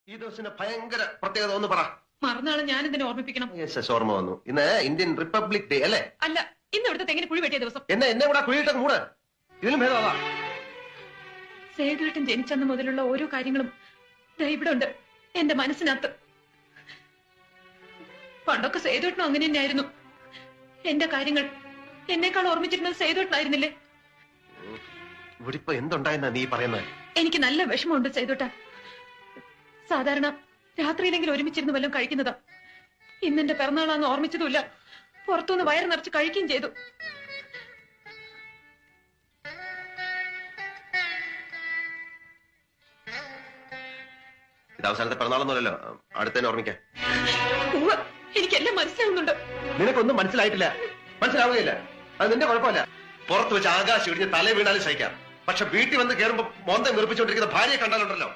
ഈ ദിവസത്തിന്റെ ഭയങ്കര പ്രത്യേകത ഒന്ന് പറ. മറന്നാളെ ഞാൻ എന്തിനെ ഓർമ്മിപ്പിക്കണം? ഓർമ്മ വന്നു. ഇന്ന് ഇന്ത്യൻ റിപ്പബ്ലിക് ഡേ അല്ലേ? അല്ല, ഇന്ന് ഇവിടുത്തെ തെങ്ങിന് കുഴി വെട്ടിയ ദിവസം. എന്നെ കൂടെ കുഴിയിട്ടൊക്കെ മൂട്. ഇതിലും ഭേദം അതാ. സേതുവേട്ടൻ ജനിച്ചന്ന് മുതലുള്ള ഓരോ കാര്യങ്ങളും ഇവിടെ ഉണ്ട് എന്റെ മനസ്സിനകത്ത്. പണ്ടൊക്കെ സേതുവേട്ടനും അങ്ങനെ തന്നെയായിരുന്നു. എന്റെ കാര്യങ്ങൾ എന്നേക്കാൾ ഓർമ്മിച്ചിരുന്നത് സേതുവേട്ടനായിരുന്നില്ലേ? ഇവിടെ ഇപ്പൊ എന്തുണ്ടായെന്നാ നീ പറയുന്നത്? എനിക്ക് നല്ല വിഷമമുണ്ട് സേതുവേട്ട. സാധാരണ രാത്രിയിലെങ്കിലും ഒരുമിച്ചിരുന്ന് വല്ലതും കഴിക്കുന്നതാ. ഇന്നെന്റെ പിറന്നാളാന്ന് ഓർമ്മിച്ചതുമില്ല. പുറത്തുനിന്ന് വയറ് നിറച്ച് കഴിക്കുകയും ചെയ്തു. ഇത് അവസാനത്തെ പിറന്നാളൊന്നുമല്ലോ, അടുത്തന്നെ ഓർമ്മിക്കാം. എനിക്കെല്ലാം മനസ്സിലാവുന്നുണ്ട്. നിനക്കൊന്നും മനസ്സിലായിട്ടില്ല, മനസ്സിലാവുകയില്ല. അത് നിന്റെ കുഴപ്പമില്ല. പുറത്ത് വെച്ച് ആകാശം ഇടിഞ്ഞ് തല വീണാലും സഹിക്കാം. പക്ഷെ വീട്ടിൽ വന്ന് കയറുമ്പോ മോന്തം നിർപ്പിച്ചുകൊണ്ടിരിക്കുന്ന ഭാര്യയെ കണ്ടാലുണ്ടല്ലോ.